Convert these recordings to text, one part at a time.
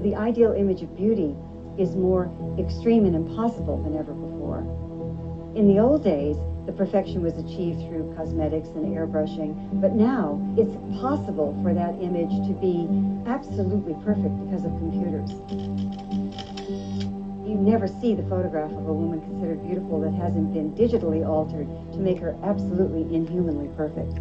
The ideal image of beauty is more extreme and impossible than ever before. In the old days, the perfection was achieved through cosmetics and airbrushing, but now it's possible for that image to be absolutely perfect because of computers. You never see the photograph of a woman considered beautiful that hasn't been digitally altered to make her absolutely inhumanly perfect.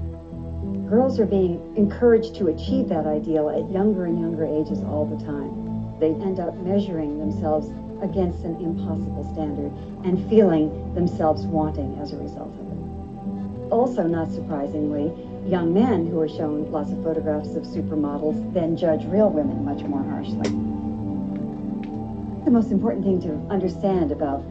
Girls are being encouraged to achieve that ideal at younger and younger ages all the time. They end up measuring themselves against an impossible standard and feeling themselves wanting as a result of it. Also, not surprisingly, young men who are shown lots of photographs of supermodels then judge real women much more harshly. The most important thing to understand about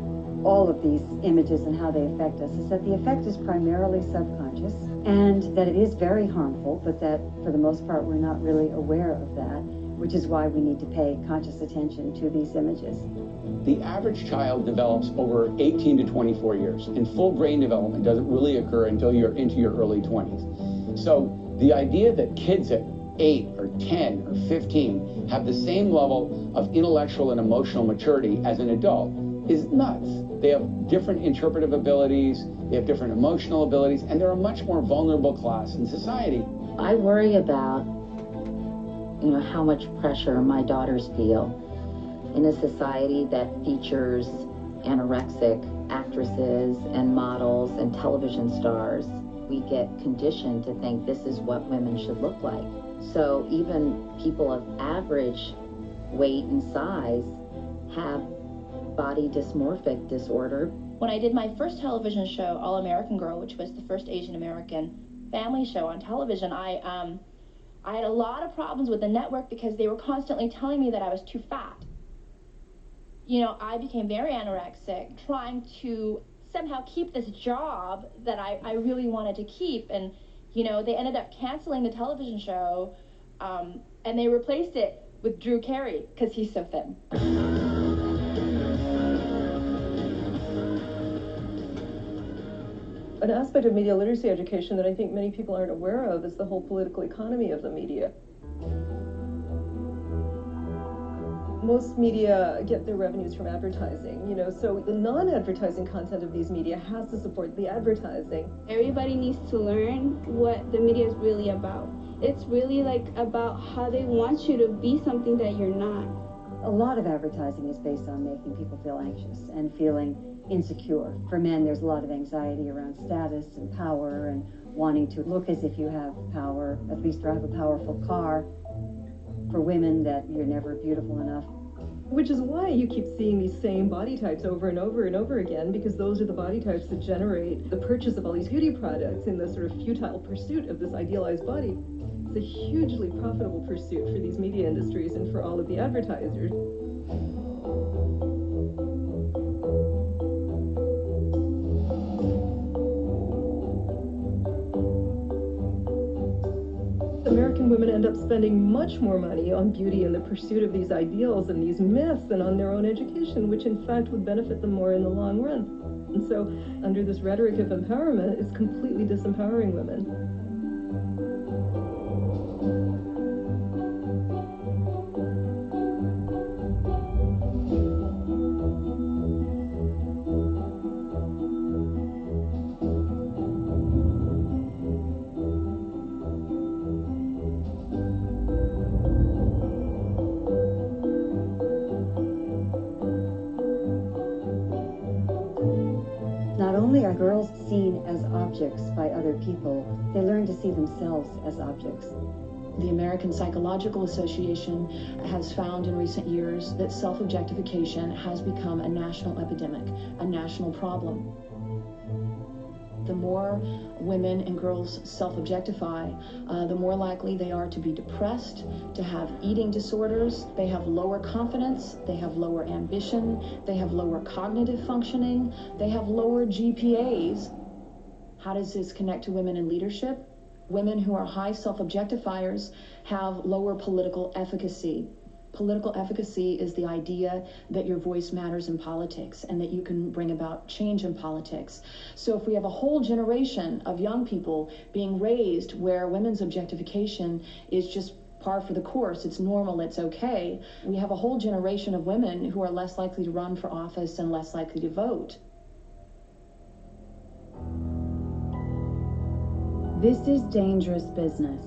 all of these images and how they affect us is that the effect is primarily subconscious and that it is very harmful, but that for the most part we're not really aware of that, which is why we need to pay conscious attention to these images. The average child develops over 18 to 24 years, and full brain development doesn't really occur until you're into your early 20s. So the idea that kids at 8 or 10 or 15 have the same level of intellectual and emotional maturity as an adult is nuts. They have different interpretive abilities, they have different emotional abilities, and they're a much more vulnerable class in society. I worry about, how much pressure my daughters feel in a society that features anorexic actresses and models and television stars. We get conditioned to think this is what women should look like. So even people of average weight and size have body dysmorphic disorder. When I did my first television show, All American Girl, which was the first Asian American family show on television, I had a lot of problems with the network because they were constantly telling me that I was too fat. I became very anorexic, trying to somehow keep this job that I really wanted to keep. And, they ended up canceling the television show, and they replaced it with Drew Carey because he's so thin. An aspect of media literacy education that I think many people aren't aware of is the whole political economy of the media. Most media get their revenues from advertising, so the non-advertising content of these media has to support the advertising. Everybody needs to learn what the media is really about. It's really about how they want you to be something that you're not. A lot of advertising is based on making people feel anxious and feeling insecure. For men, there's a lot of anxiety around status and power and wanting to look as if you have power, at least drive a powerful car. For women, that you're never beautiful enough. Which is why you keep seeing these same body types over and over and over again, because those are the body types that generate the purchase of all these beauty products in the sort of futile pursuit of this idealized body. It's a hugely profitable pursuit for these media industries and for all of the advertisers. American women end up spending much more money on beauty and the pursuit of these ideals and these myths than on their own education, which in fact would benefit them more in the long run. And so, under this rhetoric of empowerment, it's completely disempowering women. Not only are girls seen as objects by other people, they learn to see themselves as objects. The American Psychological Association has found in recent years that self-objectification has become a national epidemic, a national problem. The more women and girls self-objectify, the more likely they are to be depressed, to have eating disorders. They have lower confidence, they have lower ambition, they have lower cognitive functioning, they have lower GPAs. How does this connect to women in leadership? Women who are high self-objectifiers have lower political efficacy. Political efficacy is the idea that your voice matters in politics and that you can bring about change in politics. So if we have a whole generation of young people being raised where women's objectification is just par for the course. It's normal. It's okay. We have a whole generation of women who are less likely to run for office and less likely to vote. This is dangerous business.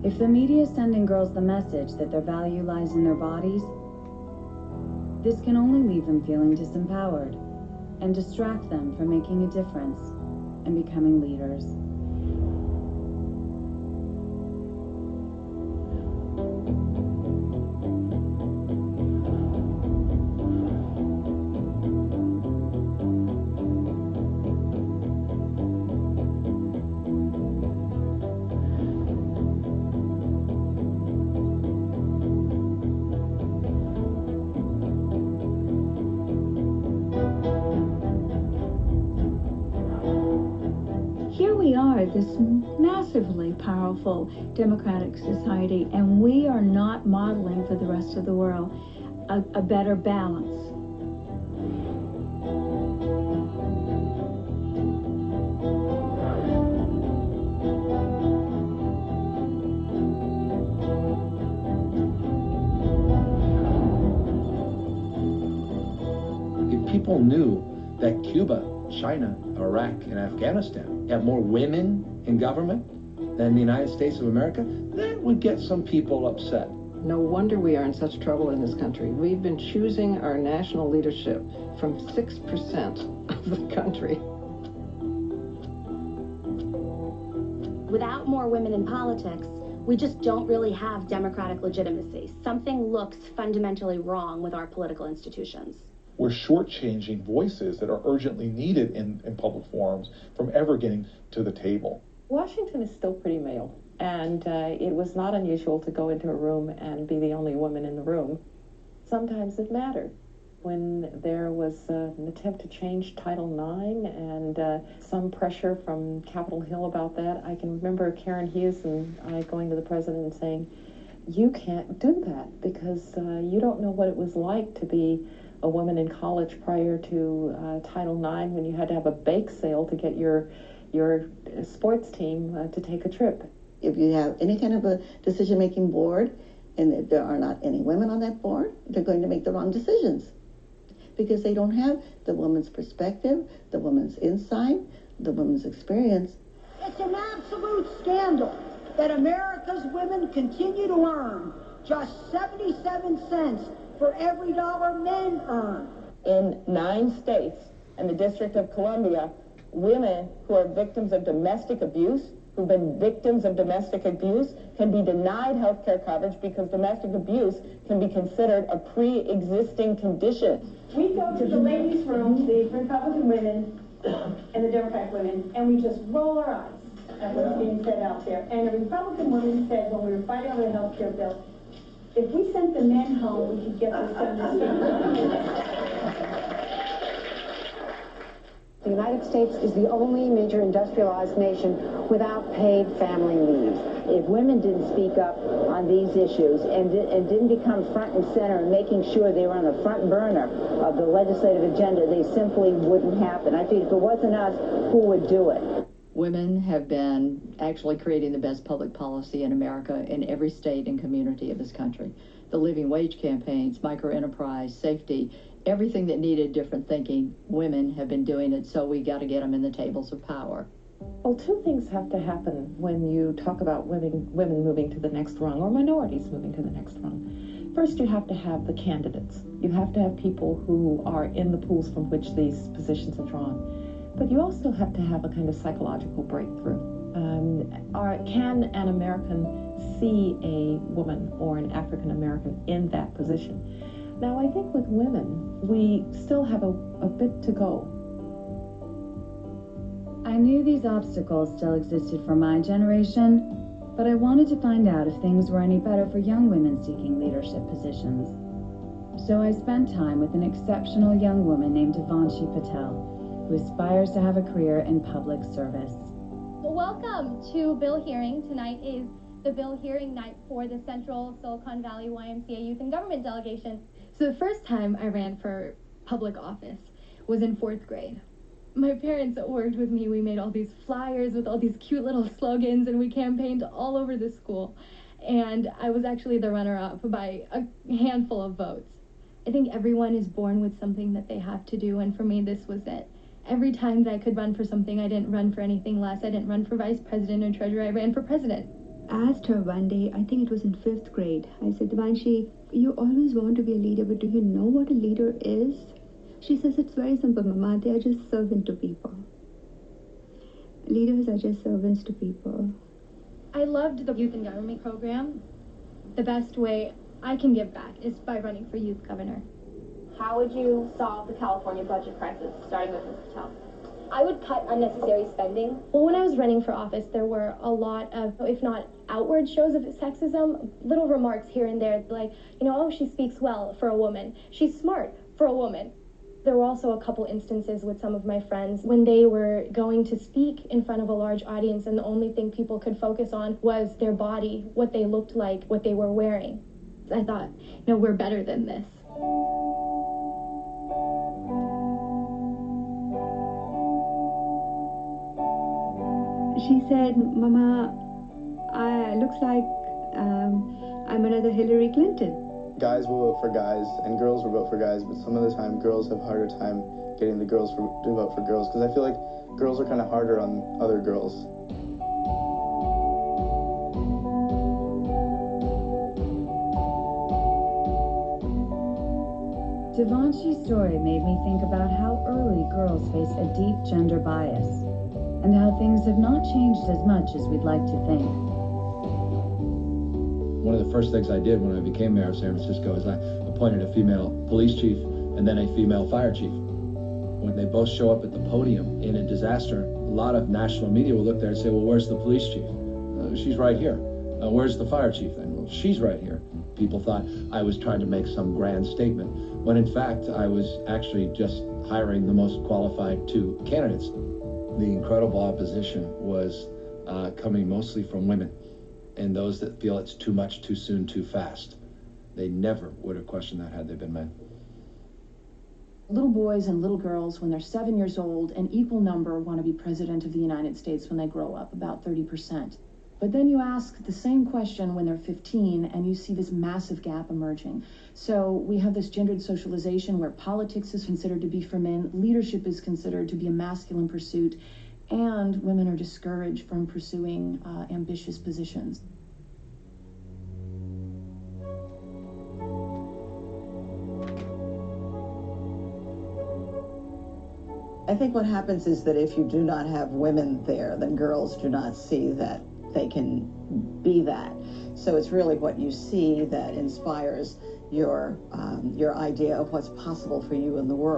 If the media is sending girls the message that their value lies in their bodies, this can only leave them feeling disempowered and distract them from making a difference and becoming leaders. We are this massively powerful democratic society, and we are not modeling for the rest of the world a better balance. If people knew that Cuba, China, Iraq, and Afghanistan have more women in government than the United States of America, that would get some people upset. No wonder we are in such trouble in this country. We've been choosing our national leadership from 6% of the country. Without more women in politics, we just don't really have democratic legitimacy. Something looks fundamentally wrong with our political institutions. We're shortchanging voices that are urgently needed in public forums from ever getting to the table. Washington is still pretty male, and it was not unusual to go into a room and be the only woman in the room. Sometimes it mattered. When there was an attempt to change Title IX and some pressure from Capitol Hill about that, I can remember Karen Hughes and I going to the president and saying, "You can't do that because you don't know what it was like to be a woman in college prior to Title IX, when you had to have a bake sale to get your sports team to take a trip." If you have any kind of a decision-making board and if there are not any women on that board, they're going to make the wrong decisions because they don't have the woman's perspective, the woman's insight, the woman's experience. It's an absolute scandal that America's women continue to earn just 77 cents for every dollar men earn. In 9 states and the District of Columbia, women who are victims of domestic abuse, who've been victims of domestic abuse, can be denied health care coverage because domestic abuse can be considered a pre-existing condition. We go to the ladies' room, the Republican women and the Democratic women, and we just roll our eyes at what's being said out there. And the Republican woman said when we were fighting over the health care bill, if we sent the men home, we could get this done. The United States is the only major industrialized nation without paid family leave. If women didn't speak up on these issues and didn't become front and center and making sure they were on the front burner of the legislative agenda, they simply wouldn't happen. I think if it wasn't us, who would do it? Women have been actually creating the best public policy in America in every state and community of this country. The living wage campaigns, microenterprise, safety, everything that needed different thinking, women have been doing it, so we got to get them in the tables of power. Well, 2 things have to happen when you talk about women moving to the next rung or minorities moving to the next rung. First, you have to have the candidates. You have to have people who are in the pools from which these positions are drawn. But you also have to have a kind of psychological breakthrough. Can an American see a woman or an African American in that position? Now, I think with women, we still have a bit to go. I knew these obstacles still existed for my generation, but I wanted to find out if things were any better for young women seeking leadership positions. So I spent time with an exceptional young woman named Devanshi Patel, who aspires to have a career in public service. Welcome to Bill Hearing. Tonight is the Bill Hearing night for the Central Silicon Valley YMCA Youth and Government Delegation. So the first time I ran for public office was in 4th grade. My parents worked with me. We made all these flyers with all these cute little slogans, and we campaigned all over the school. And I was actually the runner-up by a handful of votes. I think everyone is born with something that they have to do, and for me, this was it. Every time that I could run for something, I didn't run for anything less. I didn't run for vice president or treasurer. I ran for president. I asked her one day, I think it was in 5th grade, I said, Devanshi, you always want to be a leader, but do you know what a leader is? She says, it's very simple, Mama. They are just servant to people. Leaders are just servants to people. I loved the youth and government program. The best way I can give back is by running for youth governor. How would you solve the California budget crisis, starting with Ms. Patel? I would cut unnecessary spending. Well, when I was running for office, there were a lot of, if not outward shows of sexism, little remarks here and there, like, oh, she speaks well for a woman. She's smart for a woman. There were also a couple instances with some of my friends when they were going to speak in front of a large audience, and the only thing people could focus on was their body, what they looked like, what they were wearing. I thought, we're better than this. She said, Mama, looks like I'm another Hillary Clinton. Guys will vote for guys and girls will vote for guys, but some of the time girls have a harder time getting the girls to vote for girls, because I feel like girls are kind of harder on other girls. Devanshi's story made me think about how early girls face a deep gender bias, and how things have not changed as much as we'd like to think. One of the first things I did when I became mayor of San Francisco is I appointed a female police chief and then a female fire chief. When they both show up at the podium in a disaster, a lot of national media will look there and say, well, where's the police chief? She's right here. Where's the fire chief then? Well, she's right here. People thought I was trying to make some grand statement, when in fact I was actually just hiring the most qualified 2 candidates. The incredible opposition was coming mostly from women, and those that feel it's too much, too soon, too fast. They never would have questioned that had they been men. Little boys and little girls, when they're 7 years old, an equal number want to be president of the United States when they grow up, about 30%. But then you ask the same question when they're 15, and you see this massive gap emerging. So we have this gendered socialization where politics is considered to be for men, leadership is considered to be a masculine pursuit, and women are discouraged from pursuing ambitious positions. I think what happens is that if you do not have women there, then girls do not see that they can be that. So it's really what you see that inspires your idea of what's possible for you in the world.